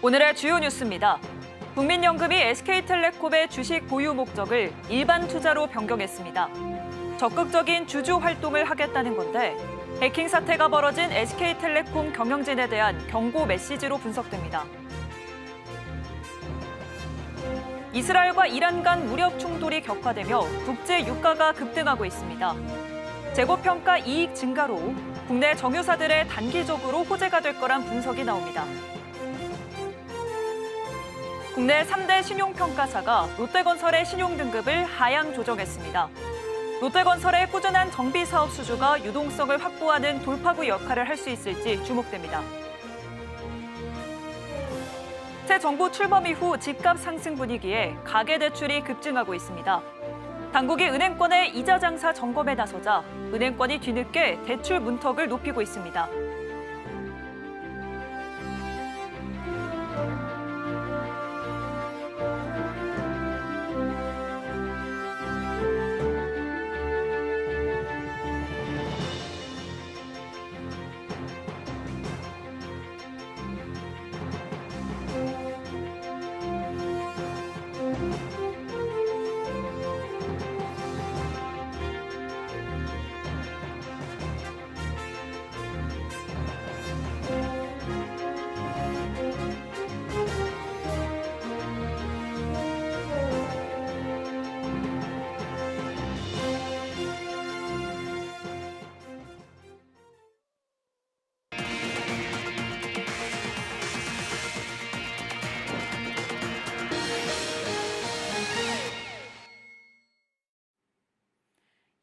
오늘의 주요 뉴스입니다. 국민연금이 SK텔레콤의 주식 보유 목적을 일반 투자로 변경했습니다. 적극적인 주주 활동을 하겠다는 건데 해킹 사태가 벌어진 SK텔레콤 경영진에 대한 경고 메시지로 분석됩니다. 이스라엘과 이란 간 무력 충돌이 격화되며 국제 유가가 급등하고 있습니다. 재고평가 이익 증가로 국내 정유사들의 단기적으로 호재가 될 거란 분석이 나옵니다. 국내 3대 신용평가사가 롯데건설의 신용등급을 하향 조정했습니다. 롯데건설의 꾸준한 정비사업 수주가 유동성을 확보하는 돌파구 역할을 할 수 있을지 주목됩니다. 새 정부 출범 이후 집값 상승 분위기에 가계대출이 급증하고 있습니다. 당국이 은행권의 이자 장사 점검에 나서자 은행권이 뒤늦게 대출 문턱을 높이고 있습니다.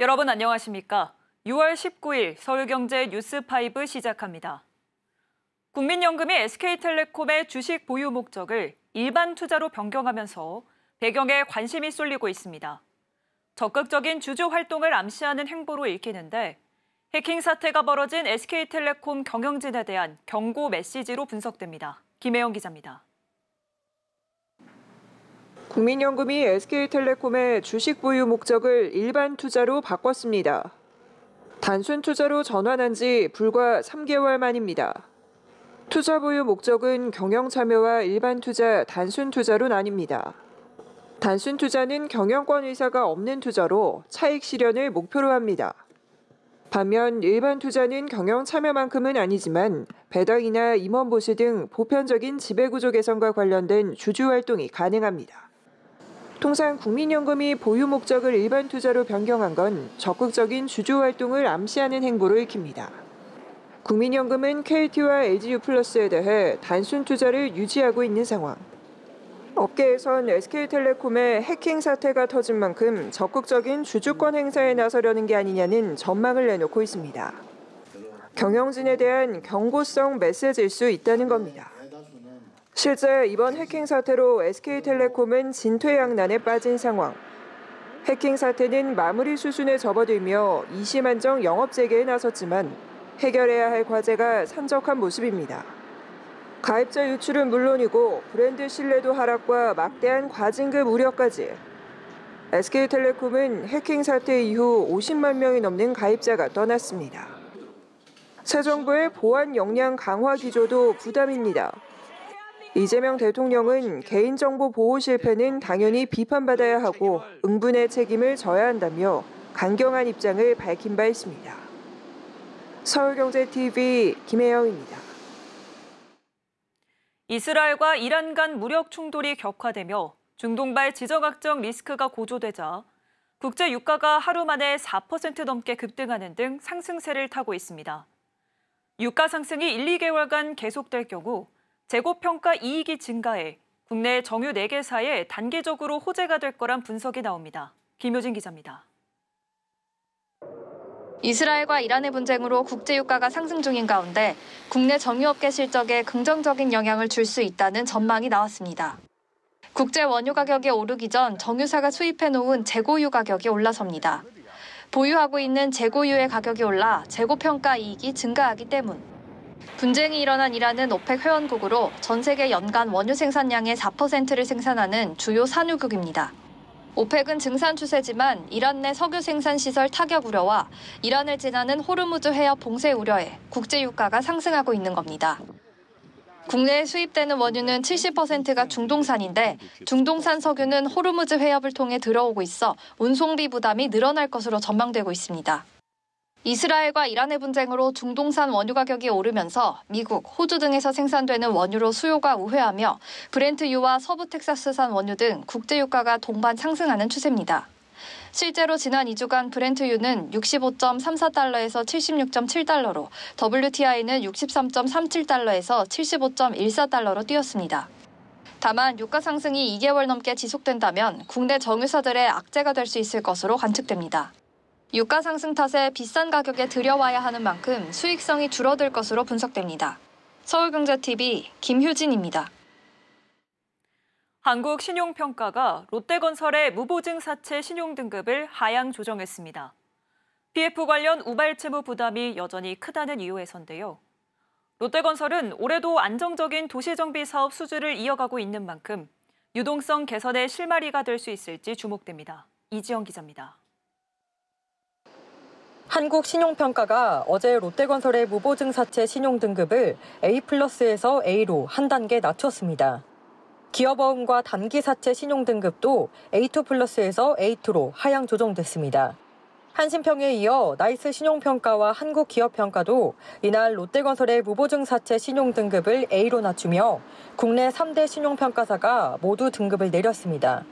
여러분 안녕하십니까? 6월 19일 서울경제 뉴스5 시작합니다. 국민연금이 SK텔레콤의 주식 보유 목적을 일반 투자로 변경하면서 배경에 관심이 쏠리고 있습니다. 적극적인 주주 활동을 암시하는 행보로 읽히는데 해킹 사태가 벌어진 SK텔레콤 경영진에 대한 경고 메시지로 분석됩니다. 김혜영 기자입니다. 국민연금이 SK텔레콤의 주식 보유 목적을 일반 투자로 바꿨습니다. 단순 투자로 전환한 지 불과 3개월 만입니다. 투자 보유 목적은 경영 참여와 일반 투자, 단순 투자로 나뉩니다. 단순 투자는 경영권 의사가 없는 투자로 차익 실현을 목표로 합니다. 반면 일반 투자는 경영 참여만큼은 아니지만 배당이나 임원 보수 등 보편적인 지배구조 개선과 관련된 주주 활동이 가능합니다. 통상 국민연금이 보유 목적을 일반 투자로 변경한 건 적극적인 주주 활동을 암시하는 행보로 읽힙니다. 국민연금은 KT와 LG유플러스에 대해 단순 투자를 유지하고 있는 상황. 업계에선 SK텔레콤의 해킹 사태가 터진 만큼 적극적인 주주권 행사에 나서려는 게 아니냐는 전망을 내놓고 있습니다. 경영진에 대한 경고성 메시지일 수 있다는 겁니다. 실제 이번 해킹 사태로 SK텔레콤은 진퇴양난에 빠진 상황. 해킹 사태는 마무리 수순에 접어들며 이심한정 영업 재개에 나섰지만 해결해야 할 과제가 산적한 모습입니다. 가입자 유출은 물론이고 브랜드 신뢰도 하락과 막대한 과징금 우려까지. SK텔레콤은 해킹 사태 이후 50만 명이 넘는 가입자가 떠났습니다. 새 정부의 보안 역량 강화 기조도 부담입니다. 이재명 대통령은 개인정보 보호 실패는 당연히 비판받아야 하고 응분의 책임을 져야 한다며 강경한 입장을 밝힌 바 있습니다. 서울경제TV 김혜영입니다. 이스라엘과 이란 간 무력 충돌이 격화되며 중동발 지정학적 리스크가 고조되자 국제 유가가 하루 만에 4% 넘게 급등하는 등 상승세를 타고 있습니다. 유가 상승이 1, 2개월간 계속될 경우 재고평가 이익이 증가해 국내 정유 4개사에 단기적으로 호재가 될 거란 분석이 나옵니다. 김효진 기자입니다. 이스라엘과 이란의 분쟁으로 국제유가가 상승 중인 가운데 국내 정유업계 실적에 긍정적인 영향을 줄 수 있다는 전망이 나왔습니다. 국제 원유 가격이 오르기 전 정유사가 수입해놓은 재고유 가격이 올라섭니다. 보유하고 있는 재고유의 가격이 올라 재고평가 이익이 증가하기 때문. 분쟁이 일어난 이란은 오펙 회원국으로 전 세계 연간 원유 생산량의 4%를 생산하는 주요 산유국입니다. 오펙은 증산 추세지만 이란 내 석유 생산 시설 타격 우려와 이란을 지나는 호르무즈 해협 봉쇄 우려에 국제 유가가 상승하고 있는 겁니다. 국내에 수입되는 원유는 70%가 중동산인데 중동산 석유는 호르무즈 해협을 통해 들어오고 있어 운송비 부담이 늘어날 것으로 전망되고 있습니다. 이스라엘과 이란의 분쟁으로 중동산 원유 가격이 오르면서 미국, 호주 등에서 생산되는 원유로 수요가 우회하며 브렌트유와 서부 텍사스산 원유 등 국제유가가 동반 상승하는 추세입니다. 실제로 지난 2주간 브렌트유는 65.34달러에서 76.7달러로 WTI는 63.37달러에서 75.14달러로 뛰었습니다. 다만 유가 상승이 2개월 넘게 지속된다면 국내 정유사들의 악재가 될 수 있을 것으로 관측됩니다. 유가 상승 탓에 비싼 가격에 들여와야 하는 만큼 수익성이 줄어들 것으로 분석됩니다. 서울경제TV 김효진입니다. 한국신용평가가 롯데건설의 무보증 사채 신용등급을 하향 조정했습니다. PF 관련 우발채무 부담이 여전히 크다는 이유에서인데요. 롯데건설은 올해도 안정적인 도시정비 사업 수주를 이어가고 있는 만큼 유동성 개선의 실마리가 될 수 있을지 주목됩니다. 이지영 기자입니다. 한국신용평가가 어제 롯데건설의 무보증 사채 신용등급을 A+에서 A로 한 단계 낮췄습니다. 기업어음과 단기사채 신용등급도 A2+에서 A2로 하향 조정됐습니다. 한신평에 이어 나이스 신용평가와 한국기업평가도 이날 롯데건설의 무보증 사채 신용등급을 A로 낮추며 국내 3대 신용평가사가 모두 등급을 내렸습니다.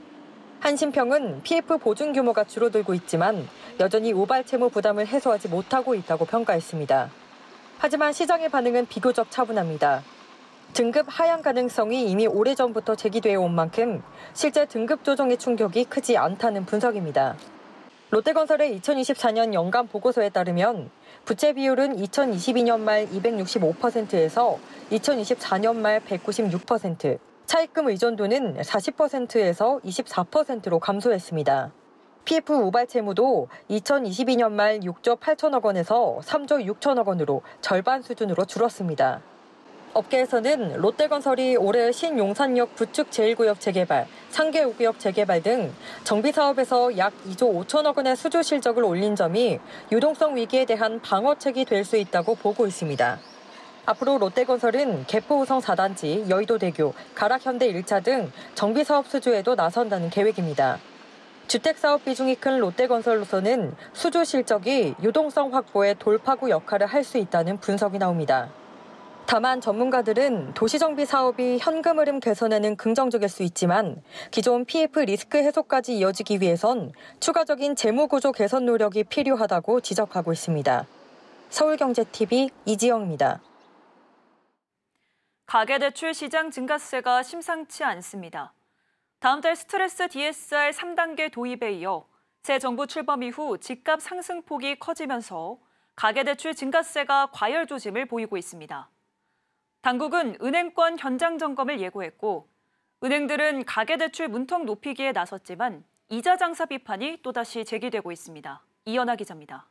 한신평은 PF 보증 규모가 줄어들고 있지만 여전히 우발채무 부담을 해소하지 못하고 있다고 평가했습니다. 하지만 시장의 반응은 비교적 차분합니다. 등급 하향 가능성이 이미 오래전부터 제기되어 온 만큼 실제 등급 조정의 충격이 크지 않다는 분석입니다. 롯데건설의 2024년 연간 보고서에 따르면 부채 비율은 2022년 말 265%에서 2024년 말 196%, 차입금 의존도는 40%에서 24%로 감소했습니다. PF 우발 채무도 2022년 말 6조 8천억 원에서 3조 6천억 원으로 절반 수준으로 줄었습니다. 업계에서는 롯데건설이 올해 신용산역 부축 제1구역 재개발, 상계 5구역 재개발 등 정비사업에서 약 2조 5천억 원의 수주 실적을 올린 점이 유동성 위기에 대한 방어책이 될 수 있다고 보고 있습니다. 앞으로 롯데건설은 개포우성 4단지, 여의도대교, 가락현대 1차 등 정비사업 수주에도 나선다는 계획입니다. 주택사업 비중이 큰 롯데건설로서는 수주 실적이 유동성 확보에 돌파구 역할을 할 수 있다는 분석이 나옵니다. 다만 전문가들은 도시정비 사업이 현금 흐름 개선에는 긍정적일 수 있지만 기존 PF 리스크 해소까지 이어지기 위해선 추가적인 재무구조 개선 노력이 필요하다고 지적하고 있습니다. 서울경제TV 이지영입니다. 가계대출 시장 증가세가 심상치 않습니다. 다음 달 스트레스 DSR 3단계 도입에 이어 새 정부 출범 이후 집값 상승폭이 커지면서 가계대출 증가세가 과열 조짐을 보이고 있습니다. 당국은 은행권 현장 점검을 예고했고 은행들은 가계대출 문턱 높이기에 나섰지만 이자 장사 비판이 또다시 제기되고 있습니다. 이연아 기자입니다.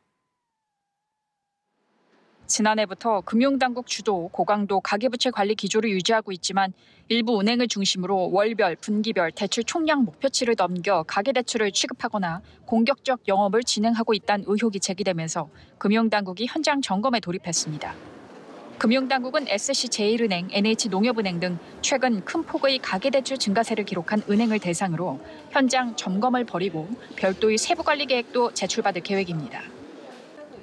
지난해부터 금융당국 주도 고강도 가계부채 관리 기조를 유지하고 있지만 일부 은행을 중심으로 월별, 분기별 대출 총량 목표치를 넘겨 가계대출을 취급하거나 공격적 영업을 진행하고 있다는 의혹이 제기되면서 금융당국이 현장 점검에 돌입했습니다. 금융당국은 SC제일은행, NH농협은행 등 최근 큰 폭의 가계대출 증가세를 기록한 은행을 대상으로 현장 점검을 벌이고 별도의 세부관리 계획도 제출받을 계획입니다.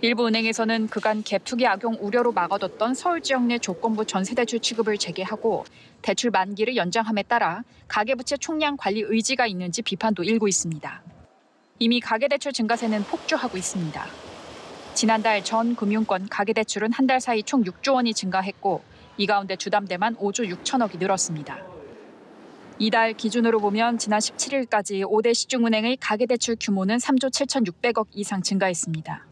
일부 은행에서는 그간 갭투기 악용 우려로 막아뒀던 서울 지역 내 조건부 전세대출 취급을 재개하고 대출 만기를 연장함에 따라 가계부채 총량 관리 의지가 있는지 비판도 일고 있습니다. 이미 가계대출 증가세는 폭주하고 있습니다. 지난달 전 금융권 가계대출은 한 달 사이 총 6조 원이 증가했고 이 가운데 주담대만 5조 6천억이 늘었습니다. 이달 기준으로 보면 지난 17일까지 5대 시중은행의 가계대출 규모는 3조 7,600억 이상 증가했습니다.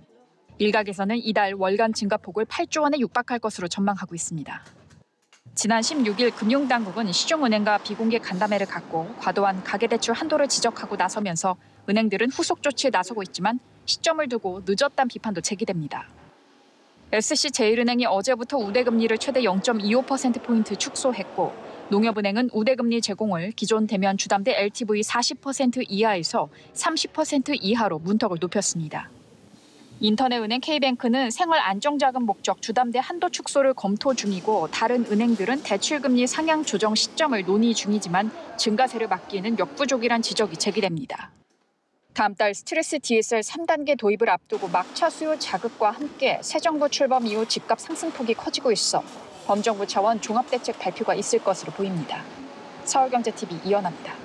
일각에서는 이달 월간 증가폭을 8조 원에 육박할 것으로 전망하고 있습니다. 지난 16일 금융당국은 시중은행과 비공개 간담회를 갖고 과도한 가계대출 한도를 지적하고 나서면서 은행들은 후속 조치에 나서고 있지만 시점을 두고 늦었다는 비판도 제기됩니다. SC제일은행이 어제부터 우대금리를 최대 0.25%포인트 축소했고 농협은행은 우대금리 제공을 기존 대면 주담대 LTV 40% 이하에서 30% 이하로 문턱을 높였습니다. 인터넷은행 K뱅크는 생활 안정자금 목적 주담대 한도 축소를 검토 중이고 다른 은행들은 대출금리 상향 조정 시점을 논의 중이지만 증가세를 막기에는 역부족이란 지적이 제기됩니다. 다음 달 스트레스 DSR 3단계 도입을 앞두고 막차 수요 자극과 함께 새 정부 출범 이후 집값 상승폭이 커지고 있어 범정부 차원 종합대책 발표가 있을 것으로 보입니다. 서울경제TV 이연아입니다.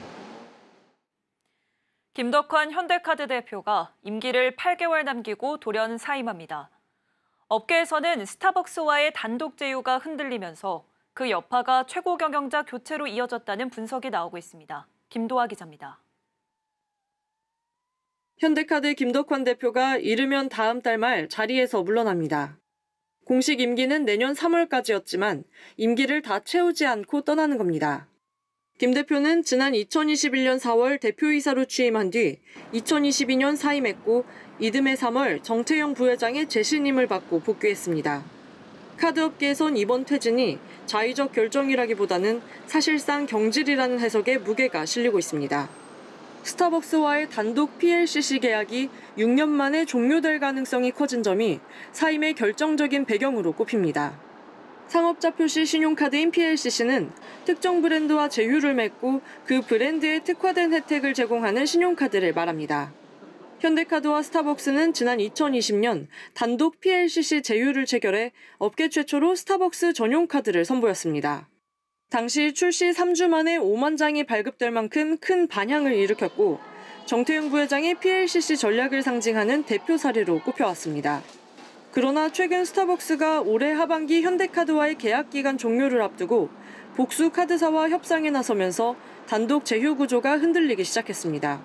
김덕환 현대카드 대표가 임기를 8개월 남기고 돌연 사임합니다. 업계에서는 스타벅스와의 단독 제휴가 흔들리면서 그 여파가 최고 경영자 교체로 이어졌다는 분석이 나오고 있습니다. 김도하 기자입니다. 현대카드 김덕환 대표가 이르면 다음 달 말 자리에서 물러납니다. 공식 임기는 내년 3월까지였지만 임기를 다 채우지 않고 떠나는 겁니다. 김 대표는 지난 2021년 4월 대표이사로 취임한 뒤 2022년 사임했고 이듬해 3월 정태영 부회장의 재신임을 받고 복귀했습니다. 카드업계에선 이번 퇴진이 자의적 결정이라기보다는 사실상 경질이라는 해석에 무게가 실리고 있습니다. 스타벅스와의 단독 PLCC 계약이 6년 만에 종료될 가능성이 커진 점이 사임의 결정적인 배경으로 꼽힙니다. 상업자 표시 신용카드인 PLCC는 특정 브랜드와 제휴를 맺고 그 브랜드에 특화된 혜택을 제공하는 신용카드를 말합니다. 현대카드와 스타벅스는 지난 2020년 단독 PLCC 제휴를 체결해 업계 최초로 스타벅스 전용 카드를 선보였습니다. 당시 출시 3주 만에 5만 장이 발급될 만큼 큰 반향을 일으켰고 정태영 부회장의 PLCC 전략을 상징하는 대표 사례로 꼽혀왔습니다. 그러나 최근 스타벅스가 올해 하반기 현대카드와의 계약 기간 종료를 앞두고 복수 카드사와 협상에 나서면서 단독 제휴 구조가 흔들리기 시작했습니다.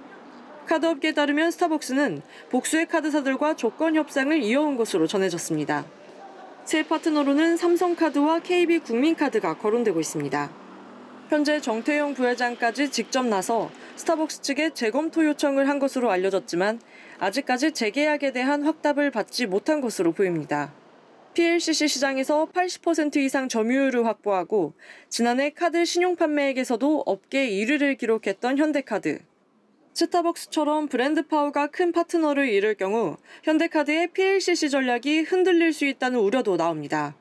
카드업계에 따르면 스타벅스는 복수의 카드사들과 조건 협상을 이어온 것으로 전해졌습니다. 새 파트너로는 삼성카드와 KB국민카드가 거론되고 있습니다. 현재 정태영 부회장까지 직접 나서 스타벅스 측에 재검토 요청을 한 것으로 알려졌지만 아직까지 재계약에 대한 확답을 받지 못한 것으로 보입니다. PLCC 시장에서 80% 이상 점유율을 확보하고 지난해 카드 신용 판매액에서도 업계 1위를 기록했던 현대카드. 스타벅스처럼 브랜드 파워가 큰 파트너를 잃을 경우 현대카드의 PLCC 전략이 흔들릴 수 있다는 우려도 나옵니다.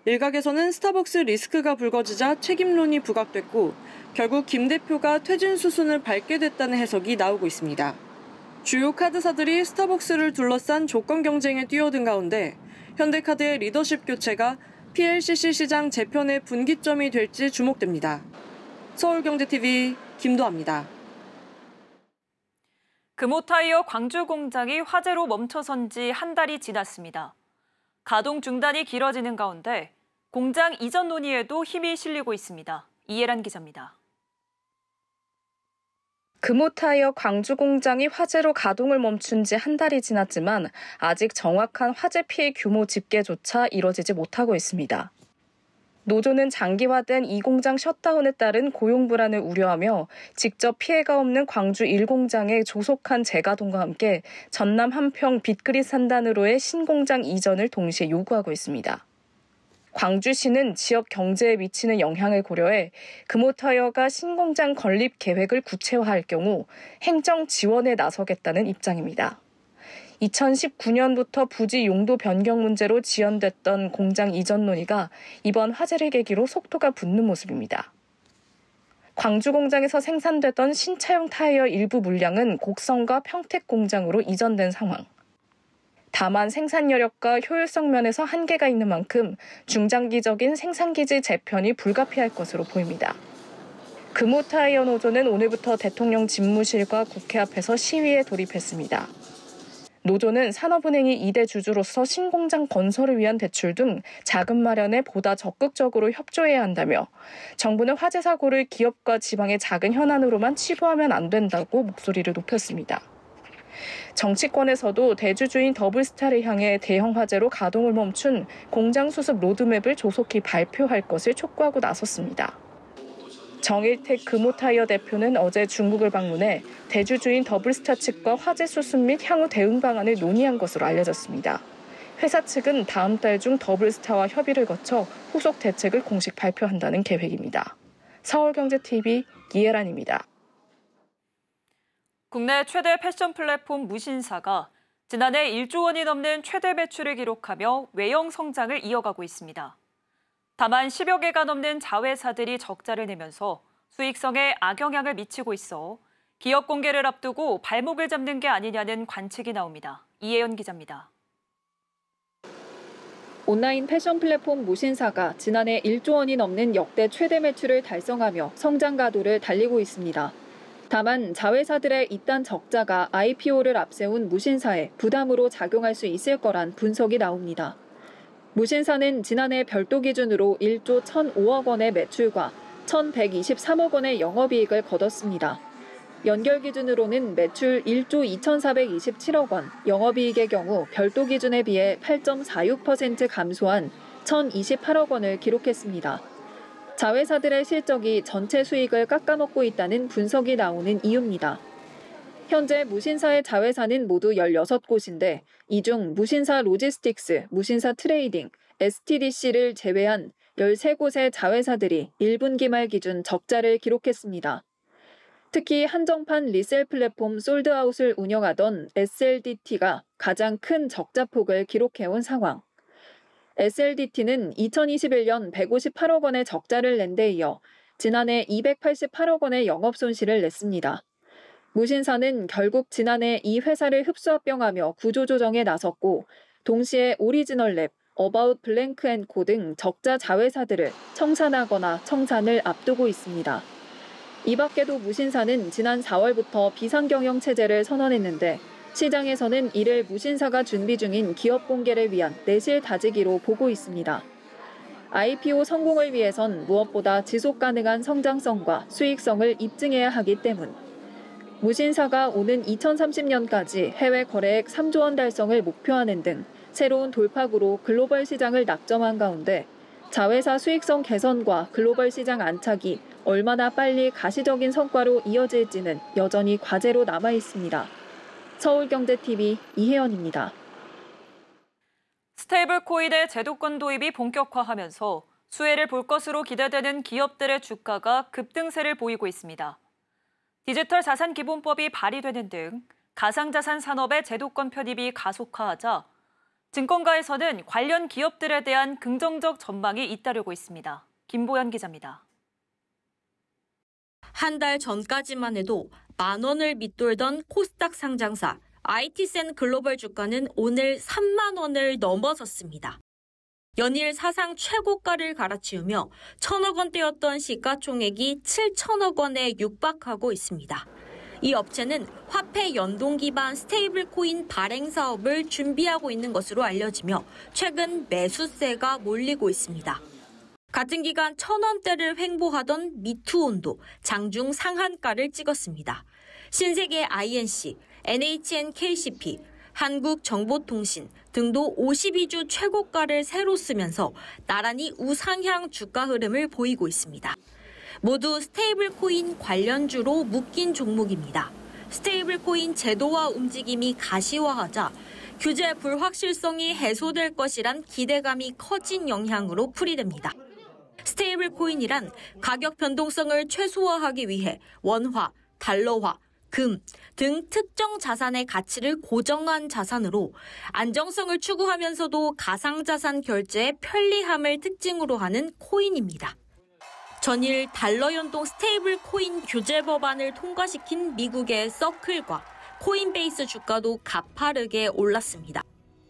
일각에서는 스타벅스 리스크가 불거지자 책임론이 부각됐고 결국 김 대표가 퇴진 수순을 밟게 됐다는 해석이 나오고 있습니다. 주요 카드사들이 스타벅스를 둘러싼 조건 경쟁에 뛰어든 가운데 현대카드의 리더십 교체가 PLCC 시장 재편의 분기점이 될지 주목됩니다. 서울경제TV 김도하입니다. 금호타이어 광주 공장이 화재로 멈춰선 지 한 달이 지났습니다. 가동 중단이 길어지는 가운데 공장 이전 논의에도 힘이 실리고 있습니다. 이혜란 기자입니다. 금호타이어 광주 공장이 화재로 가동을 멈춘 지 한 달이 지났지만 아직 정확한 화재 피해 규모 집계조차 이뤄지지 못하고 있습니다. 노조는 장기화된 이 공장 셧다운에 따른 고용 불안을 우려하며 직접 피해가 없는 광주 1공장의 조속한 재가동과 함께 전남 한평 빗그릿 산단으로의 신공장 이전을 동시에 요구하고 있습니다. 광주시는 지역 경제에 미치는 영향을 고려해 금호타이어가 신공장 건립 계획을 구체화할 경우 행정 지원에 나서겠다는 입장입니다. 2019년부터 부지 용도 변경 문제로 지연됐던 공장 이전 논의가 이번 화재를 계기로 속도가 붙는 모습입니다. 광주 공장에서 생산되던 신차용 타이어 일부 물량은 곡성과 평택 공장으로 이전된 상황. 다만 생산 여력과 효율성 면에서 한계가 있는 만큼 중장기적인 생산기지 재편이 불가피할 것으로 보입니다. 금호타이어 노조는 오늘부터 대통령 집무실과 국회 앞에서 시위에 돌입했습니다. 노조는 산업은행이 2대 주주로서 신공장 건설을 위한 대출 등 자금 마련에 보다 적극적으로 협조해야 한다며 정부는 화재 사고를 기업과 지방의 작은 현안으로만 치부하면 안 된다고 목소리를 높였습니다. 정치권에서도 대주주인 더블스타를 향해 대형 화재로 가동을 멈춘 공장 수습 로드맵을 조속히 발표할 것을 촉구하고 나섰습니다. 정일택 금호타이어 대표는 어제 중국을 방문해 대주주인 더블스타 측과 화재 수습 및 향후 대응 방안을 논의한 것으로 알려졌습니다. 회사 측은 다음 달 중 더블스타와 협의를 거쳐 후속 대책을 공식 발표한다는 계획입니다. 서울경제TV 이혜란입니다. 국내 최대 패션 플랫폼 무신사가 지난해 1조 원이 넘는 최대 매출을 기록하며 외형 성장을 이어가고 있습니다. 다만 10여 개가 넘는 자회사들이 적자를 내면서 수익성에 악영향을 미치고 있어 기업 공개를 앞두고 발목을 잡는 게 아니냐는 관측이 나옵니다. 이혜연 기자입니다. 온라인 패션 플랫폼 무신사가 지난해 1조 원이 넘는 역대 최대 매출을 달성하며 성장 가도를 달리고 있습니다. 다만 자회사들의 잇단 적자가 IPO를 앞세운 무신사에 부담으로 작용할 수 있을 거란 분석이 나옵니다. 무신사는 지난해 별도 기준으로 1조 1,005억 원의 매출과 1,123억 원의 영업이익을 거뒀습니다. 연결 기준으로는 매출 1조 2,427억 원, 영업이익의 경우 별도 기준에 비해 8.46% 감소한 1,028억 원을 기록했습니다. 자회사들의 실적이 전체 수익을 깎아먹고 있다는 분석이 나오는 이유입니다. 현재 무신사의 자회사는 모두 16곳인데 이 중 무신사 로지스틱스, 무신사 트레이딩, STDC를 제외한 13곳의 자회사들이 1분기 말 기준 적자를 기록했습니다. 특히 한정판 리셀 플랫폼 솔드아웃을 운영하던 SLDT가 가장 큰 적자폭을 기록해온 상황. SLDT는 2021년 158억 원의 적자를 낸 데 이어 지난해 288억 원의 영업 손실을 냈습니다. 무신사는 결국 지난해 이 회사를 흡수합병하며 구조조정에 나섰고 동시에 오리지널랩, 어바웃 블랭크앤코 등 적자 자회사들을 청산하거나 청산을 앞두고 있습니다. 이 밖에도 무신사는 지난 4월부터 비상경영 체제를 선언했는데 시장에서는 이를 무신사가 준비 중인 기업 공개를 위한 내실 다지기로 보고 있습니다. IPO 성공을 위해선 무엇보다 지속 가능한 성장성과 수익성을 입증해야 하기 때문. 무신사가 오는 2030년까지 해외 거래액 3조 원 달성을 목표하는 등 새로운 돌파구로 글로벌 시장을 낙점한 가운데 자회사 수익성 개선과 글로벌 시장 안착이 얼마나 빨리 가시적인 성과로 이어질지는 여전히 과제로 남아 있습니다. 서울경제TV 이혜연입니다. 스테이블 코인의 제도권 도입이 본격화하면서 수혜를 볼 것으로 기대되는 기업들의 주가가 급등세를 보이고 있습니다. 디지털 자산 기본법이 발의되는 등 가상자산 산업의 제도권 편입이 가속화하자 증권가에서는 관련 기업들에 대한 긍정적 전망이 잇따르고 있습니다. 김보연 기자입니다. 한 달 전까지만 해도 10,000원을 밑돌던 코스닥 상장사 IT센 글로벌 주가는 오늘 3만 원을 넘어섰습니다. 연일 사상 최고가를 갈아치우며 1,000억 원대였던 시가총액이 7천억 원에 육박하고 있습니다. 이 업체는 화폐 연동 기반 스테이블 코인 발행 사업을 준비하고 있는 것으로 알려지며 최근 매수세가 몰리고 있습니다. 같은 기간 1,000원대를 횡보하던 미투온도 장중 상한가를 찍었습니다. 신세계 INC, NHNKCP, 한국정보통신 등도 52주 최고가를 새로 쓰면서 나란히 우상향 주가 흐름을 보이고 있습니다. 모두 스테이블 코인 관련주로 묶인 종목입니다. 스테이블 코인 제도화 움직임이 가시화하자 규제 불확실성이 해소될 것이란 기대감이 커진 영향으로 풀이됩니다. 스테이블 코인이란 가격 변동성을 최소화하기 위해 원화, 달러화, 금 등 특정 자산의 가치를 고정한 자산으로 안정성을 추구하면서도 가상자산 결제의 편리함을 특징으로 하는 코인입니다. 전일 달러 연동 스테이블 코인 규제 법안을 통과시킨 미국의 서클과 코인베이스 주가도 가파르게 올랐습니다.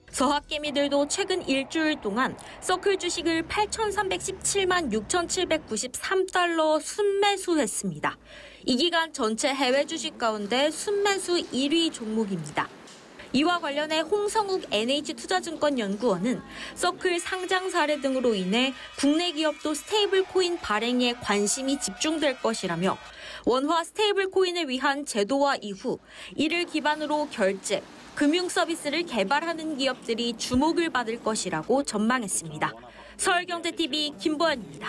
서학개미들도 최근 일주일 동안 서클 주식을 8,317만 6,793달러 순매수했습니다. 이 기간 전체 해외 주식 가운데 순매수 1위 종목입니다. 이와 관련해 홍성욱 NH투자증권 연구원은 서클 상장 사례 등으로 인해 국내 기업도 스테이블 코인 발행에 관심이 집중될 것이라며 원화 스테이블 코인을 위한 제도화 이후 이를 기반으로 결제, 금융 서비스를 개발하는 기업들이 주목을 받을 것이라고 전망했습니다. 서울경제TV 김보연입니다.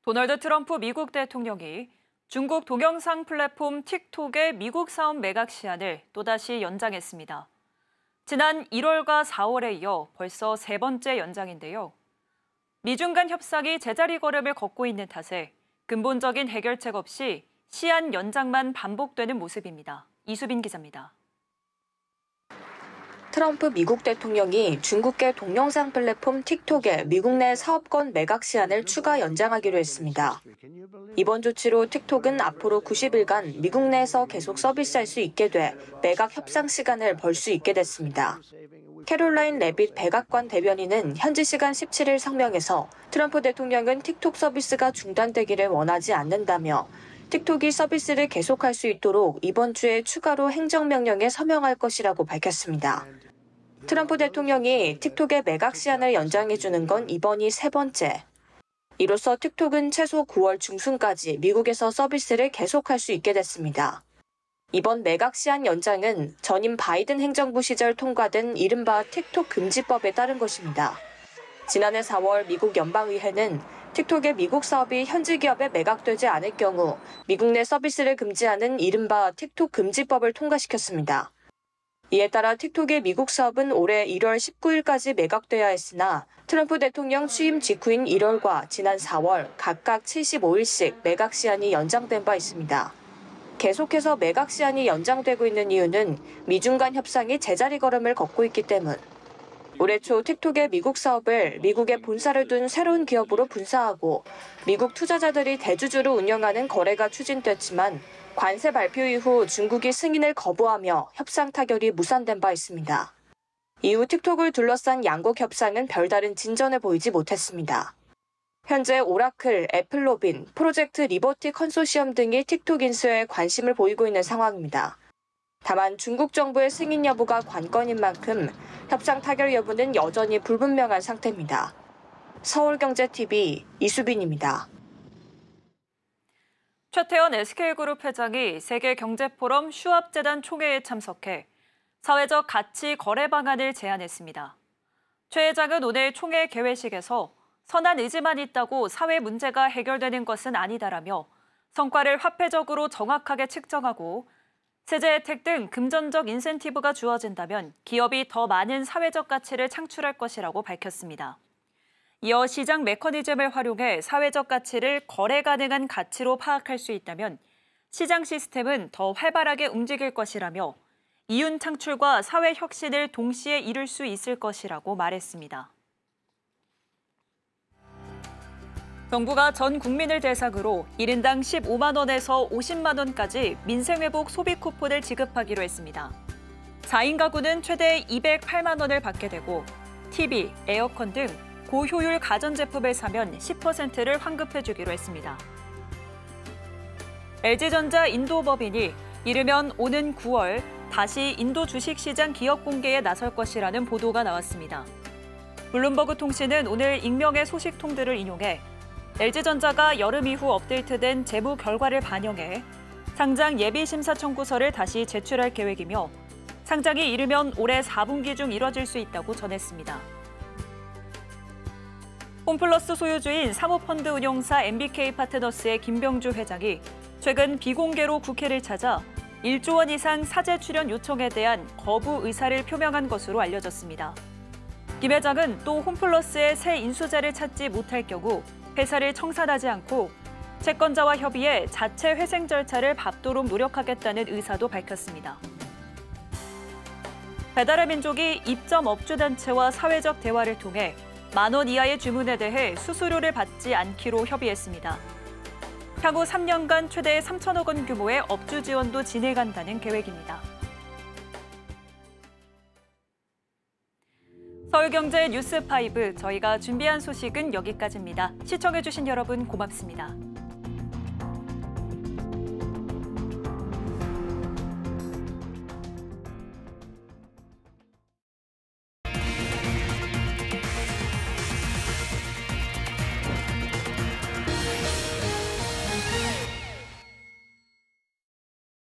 도널드 트럼프 미국 대통령이 중국 동영상 플랫폼 틱톡의 미국 사업 매각 시한을 또다시 연장했습니다. 지난 1월과 4월에 이어 벌써 세 번째 연장인데요. 미중 간 협상이 제자리 걸음을 걷고 있는 탓에 근본적인 해결책 없이 시한 연장만 반복되는 모습입니다. 이수빈 기자입니다. 트럼프 미국 대통령이 중국계 동영상 플랫폼 틱톡에 미국 내 사업권 매각 시한을 추가 연장하기로 했습니다. 이번 조치로 틱톡은 앞으로 90일간 미국 내에서 계속 서비스할 수 있게 돼 매각 협상 시간을 벌 수 있게 됐습니다. 캐롤라인 레빗 백악관 대변인은 현지 시간 17일 성명에서 트럼프 대통령은 틱톡 서비스가 중단되기를 원하지 않는다며 틱톡이 서비스를 계속할 수 있도록 이번 주에 추가로 행정명령에 서명할 것이라고 밝혔습니다. 트럼프 대통령이 틱톡의 매각 시한을 연장해주는 건 이번이 세 번째. 이로써 틱톡은 최소 9월 중순까지 미국에서 서비스를 계속할 수 있게 됐습니다. 이번 매각 시한 연장은 전임 바이든 행정부 시절 통과된 이른바 틱톡 금지법에 따른 것입니다. 지난해 4월 미국 연방의회는 틱톡의 미국 사업이 현지 기업에 매각되지 않을 경우 미국 내 서비스를 금지하는 이른바 틱톡 금지법을 통과시켰습니다. 이에 따라 틱톡의 미국 사업은 올해 1월 19일까지 매각돼야 했으나 트럼프 대통령 취임 직후인 1월과 지난 4월 각각 75일씩 매각 시한이 연장된 바 있습니다. 계속해서 매각 시한이 연장되고 있는 이유는 미중 간 협상이 제자리 걸음을 걷고 있기 때문. 올해 초 틱톡의 미국 사업을 미국에 본사를 둔 새로운 기업으로 분사하고 미국 투자자들이 대주주로 운영하는 거래가 추진됐지만 관세 발표 이후 중국이 승인을 거부하며 협상 타결이 무산된 바 있습니다. 이후 틱톡을 둘러싼 양국 협상은 별다른 진전을 보이지 못했습니다. 현재 오라클, 애플로빈, 프로젝트 리버티 컨소시엄 등이 틱톡 인수에 관심을 보이고 있는 상황입니다. 다만 중국 정부의 승인 여부가 관건인 만큼 협상 타결 여부는 여전히 불분명한 상태입니다. 서울경제TV 이수빈입니다. 최태원 SK그룹 회장이 세계경제포럼 슈왑재단 총회에 참석해 사회적 가치 거래 방안을 제안했습니다. 최 회장은 오늘 총회 개회식에서 선한 의지만 있다고 사회 문제가 해결되는 것은 아니다라며 성과를 화폐적으로 정확하게 측정하고 세제 혜택 등 금전적 인센티브가 주어진다면 기업이 더 많은 사회적 가치를 창출할 것이라고 밝혔습니다. 이어 시장 메커니즘을 활용해 사회적 가치를 거래 가능한 가치로 파악할 수 있다면 시장 시스템은 더 활발하게 움직일 것이라며 이윤 창출과 사회 혁신을 동시에 이룰 수 있을 것이라고 말했습니다. 정부가 전 국민을 대상으로 1인당 15만 원에서 50만 원까지 민생회복 소비 쿠폰을 지급하기로 했습니다. 4인 가구는 최대 208만 원을 받게 되고 TV, 에어컨 등 고효율 가전제품을 사면 10%를 환급해주기로 했습니다. LG전자 인도법인이 이르면 오는 9월 다시 인도 주식시장 기업 공개에 나설 것이라는 보도가 나왔습니다. 블룸버그 통신은 오늘 익명의 소식통들을 인용해 LG전자가 여름 이후 업데이트된 재무 결과를 반영해 상장 예비심사 청구서를 다시 제출할 계획이며 상장이 이르면 올해 4분기 중 이뤄질 수 있다고 전했습니다. 홈플러스 소유주인 사모펀드 운용사 MBK 파트너스의 김병주 회장이 최근 비공개로 국회를 찾아 1조 원 이상 사제 출연 요청에 대한 거부 의사를 표명한 것으로 알려졌습니다. 김 회장은 또 홈플러스의 새 인수자를 찾지 못할 경우 회사를 청산하지 않고 채권자와 협의해 자체 회생 절차를 밟도록 노력하겠다는 의사도 밝혔습니다. 배달의 민족이 입점 업주단체와 사회적 대화를 통해 10,000 원 이하의 주문에 대해 수수료를 받지 않기로 협의했습니다. 향후 3년간 최대 3천억 원 규모의 업주 지원도 진행한다는 계획입니다. 서울경제 뉴스5 저희가 준비한 소식은 여기까지입니다. 시청해주신 여러분 고맙습니다.